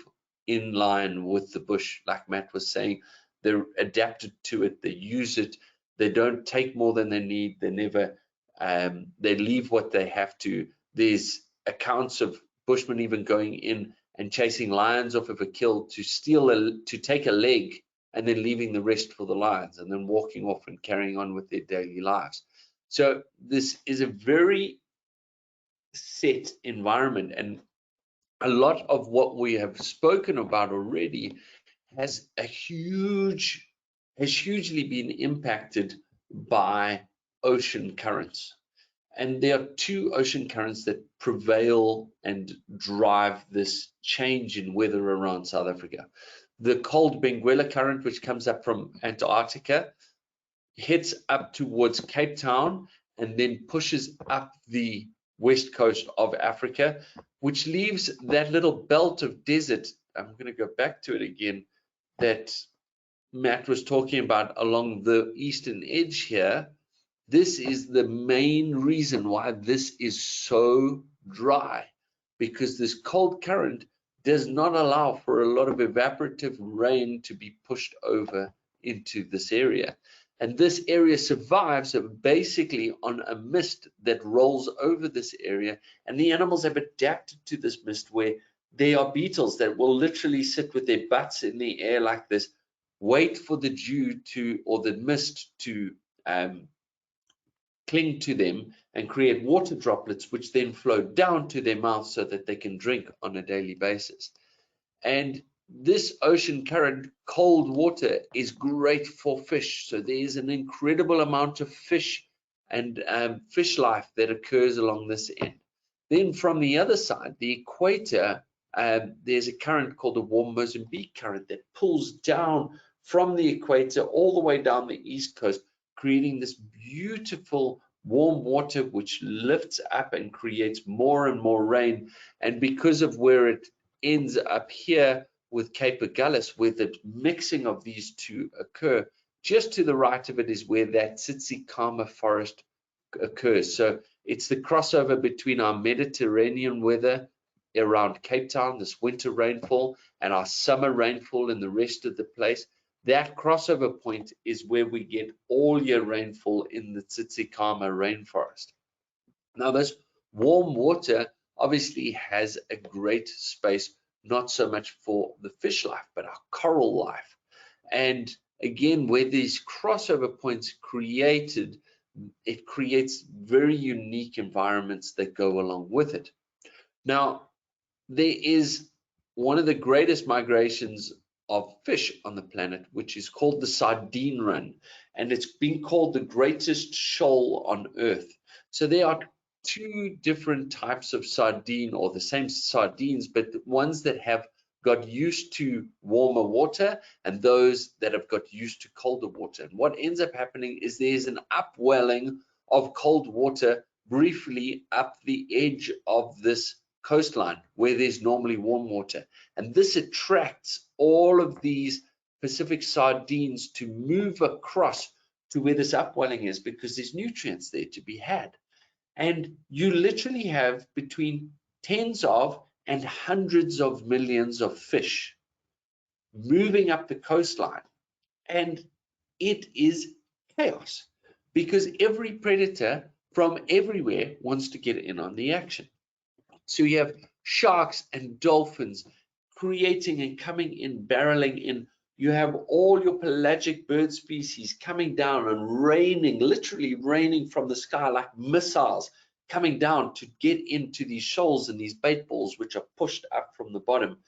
Speaker 2: in line with the bush. Like Matt was saying, they're adapted to it, they use it, they don't take more than they need, they never, they leave what they have to. There's accounts of Bushmen even going in and chasing lions off of a kill to steal to take a leg and then leaving the rest for the lions, and then walking off and carrying on with their daily lives. So this is a very set environment, and a lot of what we have spoken about already has hugely been impacted by ocean currents. And there are two ocean currents that prevail and drive this change in weather around South Africa. The cold Benguela current, which comes up from Antarctica, hits up towards Cape Town and then pushes up the west coast of Africa, which leaves that little belt of desert. I'm going to go back to it again, that Matt was talking about along the eastern edge here. This is the main reason why this is so dry, because this cold current does not allow for a lot of evaporative rain to be pushed over into this area. And this area survives basically on a mist that rolls over this area. And the animals have adapted to this mist, where there are beetles that will literally sit with their butts in the air like this, wait for the dew or the mist to cling to them and create water droplets, which then flow down to their mouth so that they can drink on a daily basis. And this ocean current, cold water, is great for fish. So there is an incredible amount of fish and fish life that occurs along this end. Then from the other side, the equator, there's a current called the warm Mozambique current that pulls down from the equator all the way down the east coast, creating this beautiful warm water which lifts up and creates more and more rain. And because of where it ends up here with Cape Agulhas, where the mixing of these two occur, just to the right of it is where that Tsitsikamma forest occurs. So it's the crossover between our Mediterranean weather around Cape Town, this winter rainfall, and our summer rainfall in the rest of the place. That crossover point is where we get all year rainfall in the Tsitsikamma rainforest. Now, this warm water obviously has a great space, not so much for the fish life, but our coral life. And again, where these crossover points created, it creates very unique environments that go along with it. Now, there is one of the greatest migrations of fish on the planet, which is called the Sardine Run, and it's been called the greatest shoal on Earth. So there are two different types of sardine, or the same sardines, but ones that have got used to warmer water and those that have got used to colder water. And what ends up happening is there's an upwelling of cold water briefly up the edge of this coastline where there's normally warm water, and this attracts all of these Pacific sardines to move across to where this upwelling is, because there's nutrients there to be had. And you literally have between tens of and hundreds of millions of fish moving up the coastline, and it is chaos, because every predator from everywhere wants to get in on the action. So you have sharks and dolphins creating and coming in, barreling in. You have all your pelagic bird species coming down and raining, literally raining from the sky like missiles, coming down to get into these shoals and these bait balls, which are pushed up from the bottom.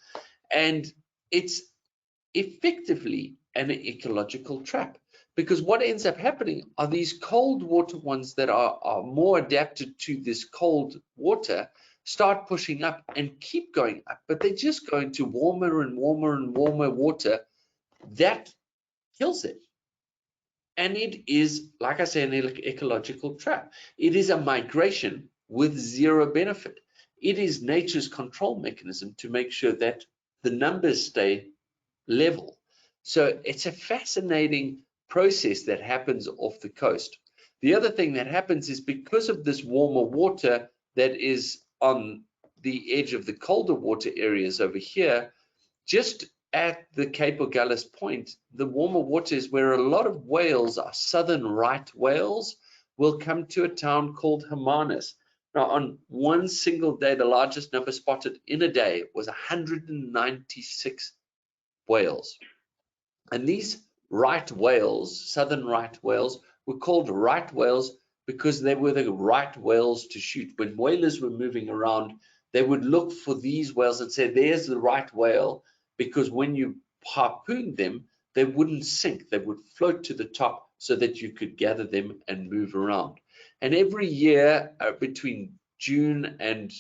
Speaker 2: And it's effectively an ecological trap, because what ends up happening are these cold water ones that are more adapted to this cold water start pushing up and keep going up, but they're just going to warmer and warmer and warmer water. That kills it. And it is, like I say, an ecological trap. It is a migration with zero benefit. It is nature's control mechanism to make sure that the numbers stay level. So it's a fascinating process that happens off the coast. The other thing that happens is, because of this warmer water that is on the edge of the colder water areas over here, just at the Cape Agulhas point, the warmer water is where a lot of whales, our southern right whales, will come to a town called Hermanus. Now, on one single day, the largest number spotted in a day was 196 whales. And these right whales, southern right whales, were called right whales because they were the right whales to shoot. When whalers were moving around, they would look for these whales and say, there's the right whale, because when you harpooned them, they wouldn't sink. They would float to the top so that you could gather them and move around. And every year between June and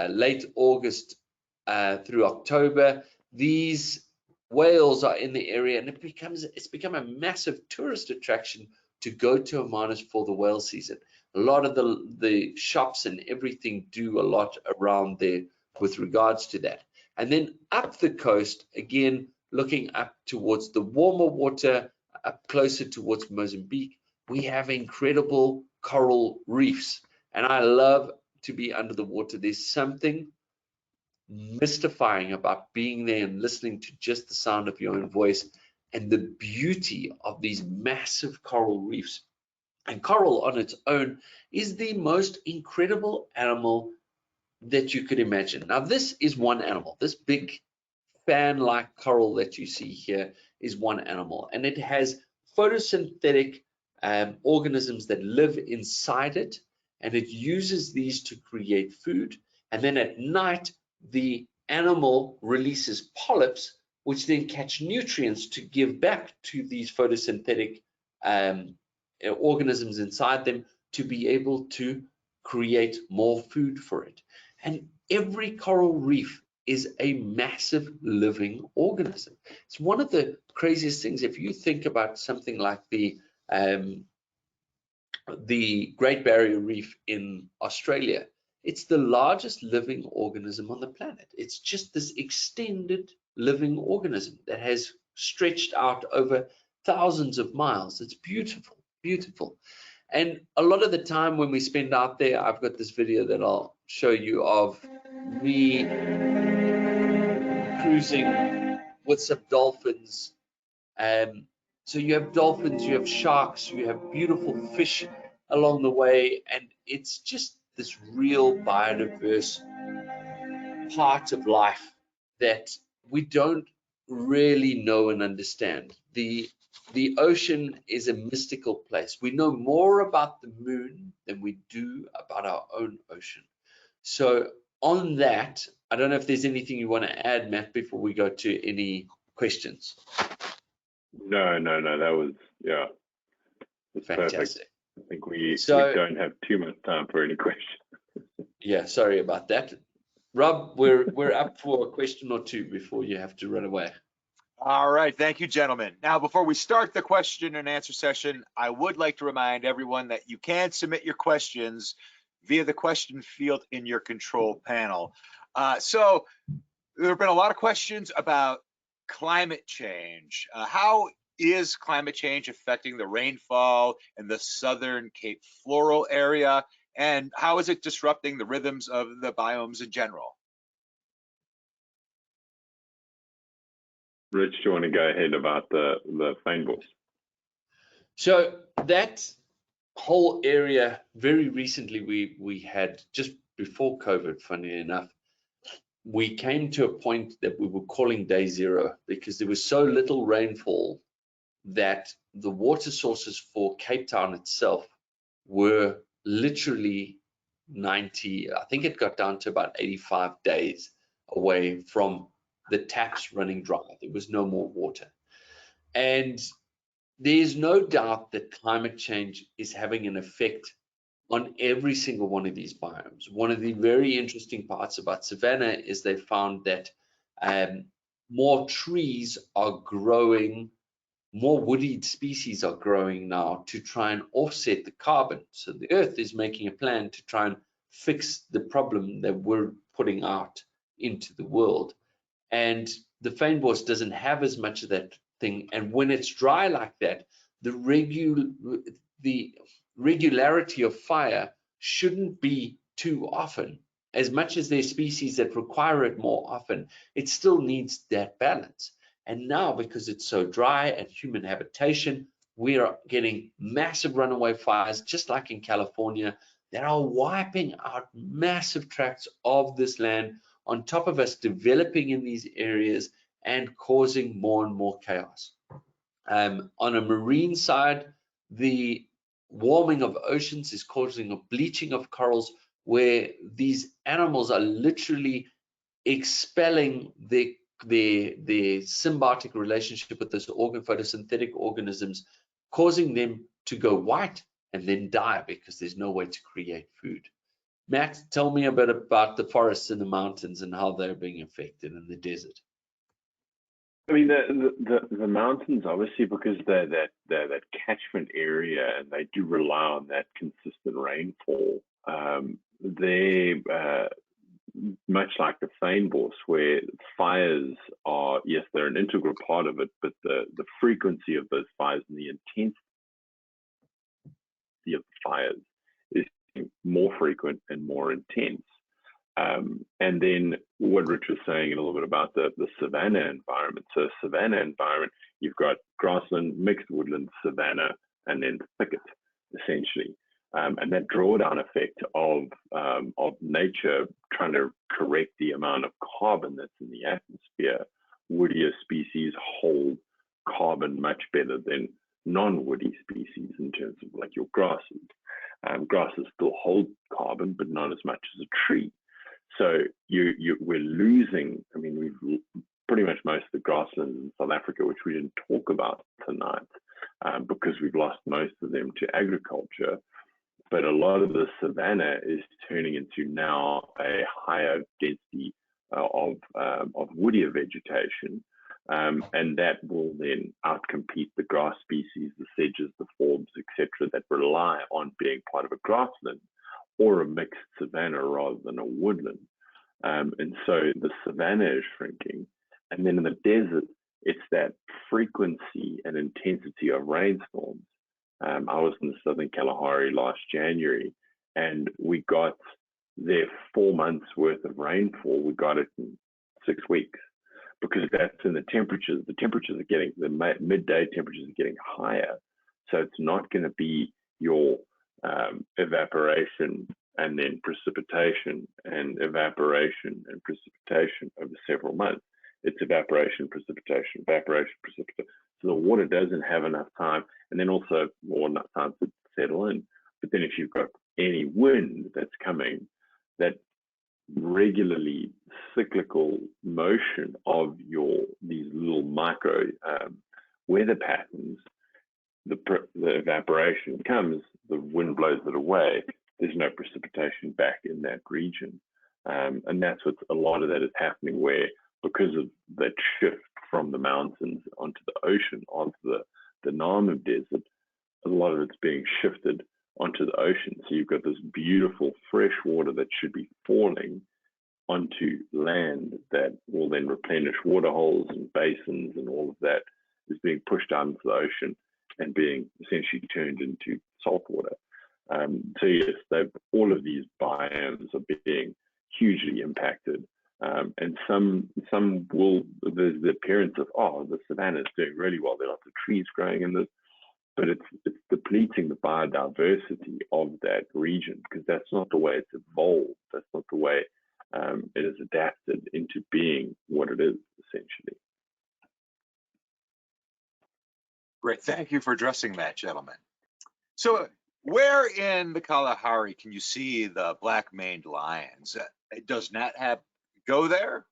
Speaker 2: late August through October, these whales are in the area, and it's become a massive tourist attraction to go to Hermanus for the whale season. A lot of the shops and everything do a lot around there with regards to that. And then up the coast, again, looking up towards the warmer water, up closer towards Mozambique, we have incredible coral reefs. And I love to be under the water. There's something mystifying about being there and listening to just the sound of your own voice and the beauty of these massive coral reefs. And coral on its own is the most incredible animal that you could imagine. Now, this is one animal. This big fan-like coral that you see here is one animal, and it has photosynthetic organisms that live inside it, and it uses these to create food. And then at night, the animal releases polyps, which then catch nutrients to give back to these photosynthetic organisms inside them to be able to create more food for it. And every coral reef is a massive living organism. It's one of the craziest things. If you think about something like the Great Barrier Reef in Australia, it's the largest living organism on the planet. It's just this extended living organism that has stretched out over thousands of miles. It's beautiful, beautiful. And a lot of the time when we spend out there, I've got this video that I'll show you of me cruising with some dolphins. So you have dolphins, you have sharks, you have beautiful fish along the way, and it's just this real biodiverse part of life that we don't really know and understand. The ocean is a mystical place. We know more about the moon than we do about our own ocean. So on that, I don't know if there's anything you want to add, Matt, before we go to any questions.
Speaker 3: No, that was, yeah, it's
Speaker 2: fantastic.
Speaker 3: Perfect. I think we don't have too much time for any questions.
Speaker 2: Yeah, sorry about that. Rob, we're up for a question or two before you have to run away.
Speaker 1: All right, thank you, gentlemen. Now, before we start the question and answer session, I would like to remind everyone that you can submit your questions via the question field in your control panel. So there have been a lot of questions about climate change. How is climate change affecting the rainfall in the southern Cape Floral area, and how is it disrupting the rhythms of the biomes in general?
Speaker 3: Rich, do you want to go ahead about the Fynbos?
Speaker 2: So that whole area, very recently, we had, just before COVID, funny enough, we came to a point that we were calling day zero because there was so little rainfall that the water sources for Cape Town itself were literally 90, I think it got down to about 85 days away from the taps running dry. There was no more water. And there's no doubt that climate change is having an effect on every single one of these biomes. One of the very interesting parts about Savannah is they found that more trees are growing, more woodied species are growing now to try and offset the carbon. So the earth is making a plan to try and fix the problem that we're putting out into the world. And the Fynbos doesn't have as much of that thing. And when it's dry like that, the regularity of fire shouldn't be too often. As much as there's species that require it more often, it still needs that balance. And now, because it's so dry and human habitation, we are getting massive runaway fires, just like in California, that are wiping out massive tracts of this land, on top of us developing in these areas and causing more and more chaos. On a marine side, the warming of oceans is causing a bleaching of corals, where these animals are literally expelling their symbiotic relationship with this photosynthetic organisms, causing them to go white and then die because there's no way to create food. Matt, tell me a bit about the forests in the mountains and how they're being affected in the desert.
Speaker 3: I mean, the mountains, obviously, because they're that catchment area and they do rely on that consistent rainfall. They much like the Fynbos, where fires are, yes, they're an integral part of it, but the frequency of those fires and the intensity of the fires is more frequent and more intense. And then what Rich was saying a little bit about the savanna environment. So savanna environment, you've got grassland, mixed woodland, savanna, and then thicket, essentially. And that drawdown effect of nature trying to correct the amount of carbon that's in the atmosphere. Woodier species hold carbon much better than non-woody species in terms of like your grasses. Grasses still hold carbon, but not as much as a tree. So we're losing, I mean, we've pretty much most of the grasslands in South Africa, which we didn't talk about tonight, because we've lost most of them to agriculture. But a lot of the savanna is turning into now a higher density of woodier vegetation, and that will then outcompete the grass species, the sedges, the forbs, etc., that rely on being part of a grassland or a mixed savanna rather than a woodland. And so the savanna is shrinking. And then in the desert, it's that frequency and intensity of rainstorms. I was in the southern Kalahari last January, and we got their 4 months worth of rainfall. We got it in 6 weeks, because that's in the temperatures. The temperatures are getting, the midday temperatures are getting higher. So it's not going to be your evaporation and then precipitation and evaporation and precipitation over several months. It's evaporation, precipitation, evaporation, precipitation. So the water doesn't have enough time, and then also more enough time to settle in. But then if you've got any wind that's coming, that regularly cyclical motion of these little micro weather patterns, the evaporation comes, the wind blows it away, there's no precipitation back in that region. And that's what a lot of that is happening, where because of that shift from the mountains onto the ocean, onto the Namib Desert, a lot of it's being shifted onto the ocean. So you've got this beautiful fresh water that should be falling onto land that will then replenish water holes and basins, and all of that is being pushed out into the ocean and being essentially turned into salt water. So yes, all of these biomes are being hugely impacted. And some will, there's the appearance of, oh, the savanna is doing really well, there are lots of trees growing in this, but it's depleting the biodiversity of that region, because that's not the way it's evolved. That's not the way it is adapted into being what it is, essentially.
Speaker 1: Great, thank you for addressing that, gentlemen. So where in the Kalahari can you see the black-maned lions? Does Nat go there?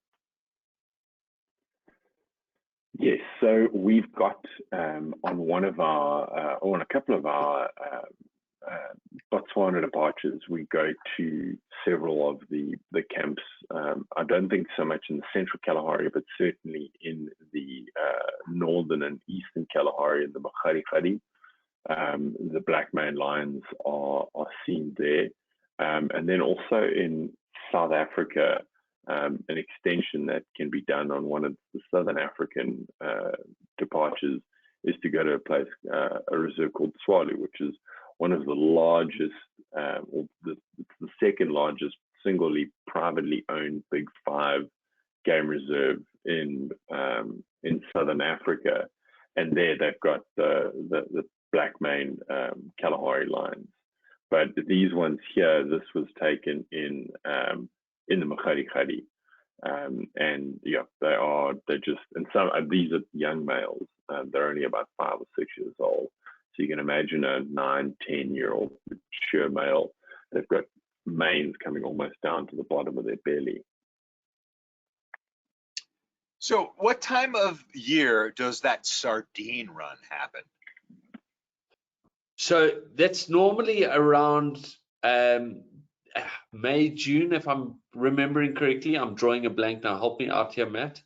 Speaker 3: Yes, so we've got on a couple of our Botswana departures, we go to several of the camps. I don't think so much in the central Kalahari, but certainly in the northern and eastern Kalahari, in the Makgadikgadi. The black-maned lions are seen there. And then also in South Africa, an extension that can be done on one of the Southern African departures is to go to a place, a reserve called Swalu, which is one of the largest, it's the second largest singly privately owned Big Five game reserve in Southern Africa. And there they've got the black-maned Kalahari lions. But these ones here, this was taken in the Makgadikgadi. And yeah, they're just, and these are young males. They're only about 5 or 6 years old. So you can imagine a 9-10-year-old mature male. They've got manes coming almost down to the bottom of their belly.
Speaker 1: So what time of year does that Sardine Run happen?
Speaker 2: So that's normally around May, June, if I'm remembering correctly. I'm drawing a blank now. Help me out here, Matt.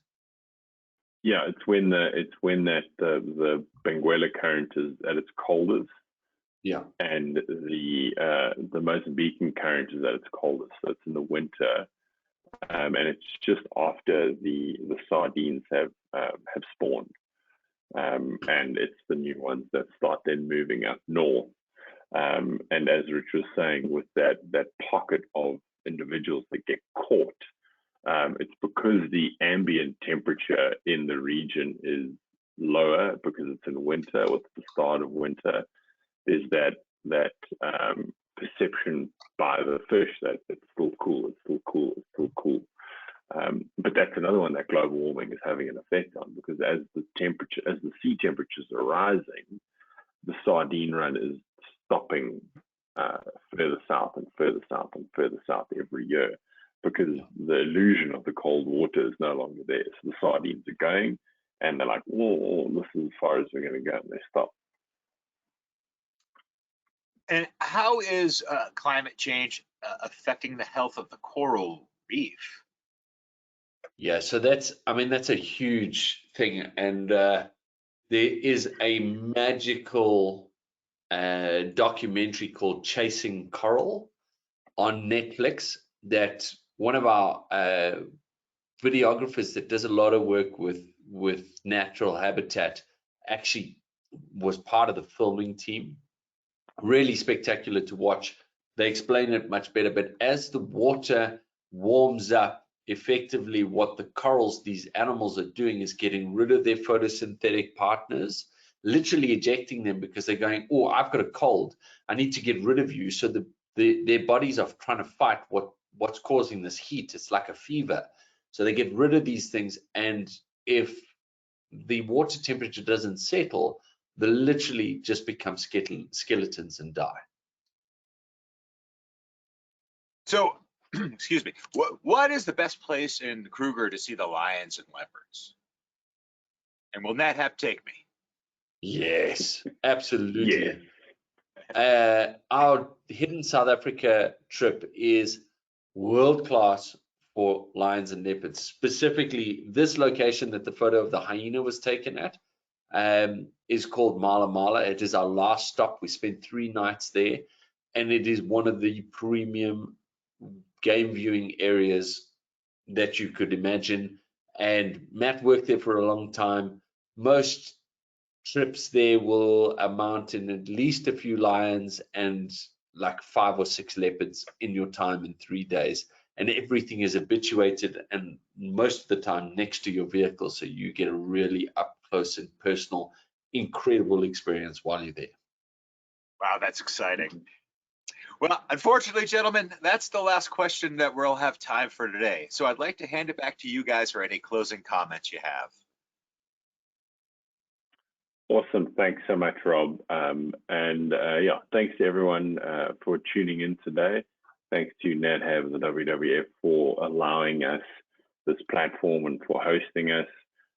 Speaker 3: Yeah, it's when the Benguela current is at its coldest.
Speaker 2: Yeah.
Speaker 3: And the Mozambican current is at its coldest. So it's in the winter. And it's just after the sardines have spawned. And it's the new ones that start then moving up north. And as Rich was saying, with that pocket of individuals that get caught, it's because the ambient temperature in the region is lower because it's in winter, with the start of winter. There's that perception by the fish that it's still cool, it's still cool, it's still cool. But that's another one that global warming is having an effect on, because as the sea temperatures are rising, the Sardine Run is stopping further south and further south and further south every year, because the illusion of the cold water is no longer there. So the sardines are going, and they're like, "Oh, this is as far as we're going to go," and they stop.
Speaker 1: And how is climate change affecting the health of the coral reef?
Speaker 2: Yeah, so that's a huge thing, and there is a magical documentary called Chasing Coral on Netflix that one of our videographers that does a lot of work with natural habitat actually was part of the filming team. Really spectacular to watch. They explain it much better, but as the water warms up, effectively what the corals, these animals, are doing is getting rid of their photosynthetic partners, literally ejecting them, because they're going, "Oh, I've got a cold, I need to get rid of you." So their bodies are trying to fight what's causing this heat. It's like a fever. So they get rid of these things, and if the water temperature doesn't settle, they literally just become skeletons and die.
Speaker 1: So, excuse me, what is the best place in Kruger to see the lions and leopards? And will NatHab take me?
Speaker 2: Yes, absolutely.
Speaker 3: Yes.
Speaker 2: Our Hidden South Africa trip is world class for lions and leopards. Specifically, this location that the photo of the hyena was taken at is called Mala Mala. It is our last stop. We spent 3 nights there, and it is one of the premium game viewing areas that you could imagine. And Matt worked there for a long time. Most trips there will amount in at least a few lions and like 5 or 6 leopards in your time in 3 days, and everything is habituated and most of the time next to your vehicle, so you get a really up close and personal, incredible experience while you're there.
Speaker 1: Wow, that's exciting. Well, unfortunately, gentlemen, that's the last question that we'll have time for today. So I'd like to hand it back to you guys for any closing comments you have.
Speaker 3: Awesome. Thanks so much, Rob. Yeah, thanks to everyone for tuning in today. Thanks to NatHab and the WWF for allowing us this platform and for hosting us,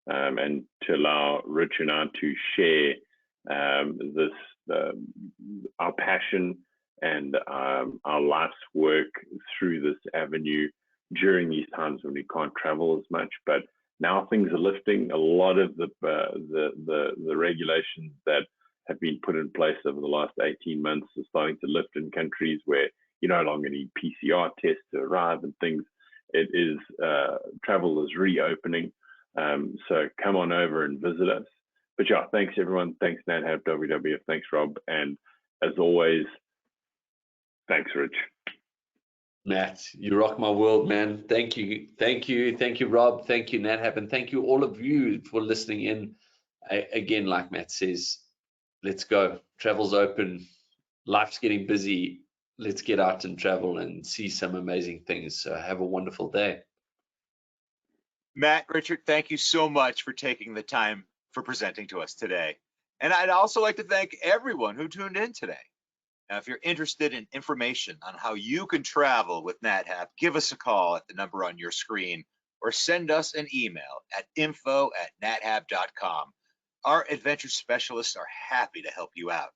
Speaker 3: and to allow Rich and I to share our passion and our life's work through this avenue during these times when we can't travel as much. But now things are lifting. A lot of the regulations that have been put in place over the last 18 months are starting to lift in countries where you no longer need PCR tests to arrive and things. It is travel is reopening. So come on over and visit us. But yeah, thanks everyone. Thanks NatHab, WWF. Thanks Rob. And as always, thanks Rich.
Speaker 2: Matt, you rock my world, man. Thank you, Rob. Thank you, NatHab, and thank you all of you for listening in. Again, like Matt says, let's go. Travel's open. Life's getting busy. Let's get out and travel and see some amazing things. So have a wonderful day.
Speaker 1: Matt, Richard, thank you so much for taking the time for presenting to us today. And I'd also like to thank everyone who tuned in today. Now, if you're interested in information on how you can travel with NatHab, give us a call at the number on your screen or send us an email at info@nathab.com. Our adventure specialists are happy to help you out.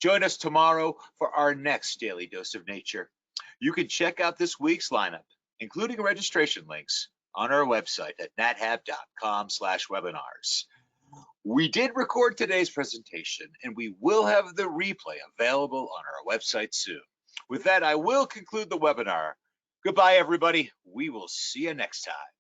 Speaker 1: Join us tomorrow for our next Daily Dose of Nature. You can check out this week's lineup, including registration links, on our website at nathab.com/webinars. We did record today's presentation, and we will have the replay available on our website soon. With that, I will conclude the webinar. Goodbye, everybody. We will see you next time.